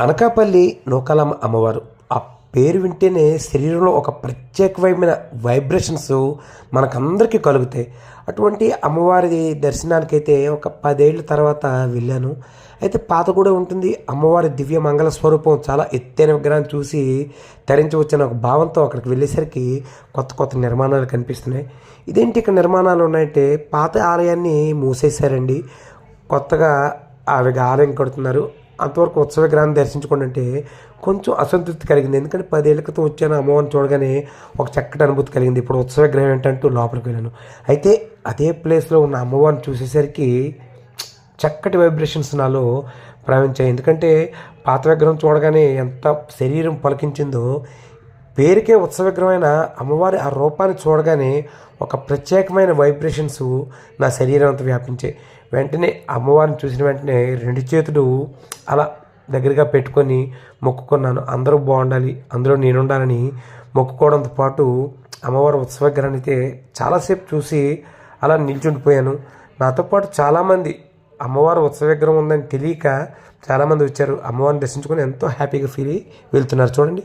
అనకాపల్లి నూకాలమ్మ అమ్మవారు ఆ పేరు వింటేనే శరీరంలో ఒక ప్రత్యేకమైన వైబ్రేషన్స్ మనకందరికీ కలుగుతాయి. అటువంటి అమ్మవారి దర్శనానికైతే ఒక 10 ఏళ్ళ తర్వాత వెళ్ళాను. అయితే పాత కూడా ఉంటుంది. అమ్మవారి దివ్య మంగళ స్వరూపం చాలా ఎత్తైన విగ్రహాన్ని చూసి తరించి వచ్చిన ఒక భావంతో అక్కడికి వెళ్ళేసరికి కొత్త కొత్త నిర్మాణాలు కనిపిస్తున్నాయి. ఇదేంటి ఇక్కడ నిర్మాణాలు ఉన్నాయంటే పాత ఆలయాన్ని మూసేశారండి, కొత్తగా ఆలయం కడుతున్నారు. అంతవరకు ఉత్సవ విగ్రహాన్ని దర్శించుకోండి అంటే కొంచెం అసంతృప్తి కలిగింది. ఎందుకంటే 10 ఏళ్ల క్రితం వచ్చాను, అమ్మవారిని చూడగానే ఒక చక్కటి అనుభూతి కలిగింది. ఇప్పుడు ఉత్సవ విగ్రహం ఏంటంటూ లోపలికి వెళ్ళాను. అయితే అదే ప్లేస్లో ఉన్న అమ్మవారిని చూసేసరికి చక్కటి వైబ్రేషన్స్ నాలో ప్రవహించాయి. ఎందుకంటే పాత విగ్రహం చూడగానే ఎంత శరీరం పలికించిందో, పేరుకే ఉత్సవ విగ్రహమైన అమ్మవారి ఆ రూపాన్ని చూడగానే ఒక ప్రత్యేకమైన వైబ్రేషన్స్ నా శరీరం అంతా వ్యాపించాయి. వెంటనే అమ్మవారిని చూసిన వెంటనే 2 చేతులు అలా దగ్గరగా పెట్టుకొని మొక్కుకున్నాను. అందరూ బాగుండాలి, అందులో నేను ఉండాలని మొక్కుకోవడంతో పాటు అమ్మవారి ఉత్సవ విగ్రహాన్ని అయితే చాలాసేపు చూసి అలా నిల్చుండిపోయాను. నాతో పాటు చాలామంది అమ్మవారి ఉత్సవ విగ్రహం ఉందని తెలియక చాలామంది వచ్చారు. అమ్మవారిని దర్శించుకొని ఎంతో హ్యాపీగా ఫీల్ అయ్యి వెళ్తున్నారు. చూడండి.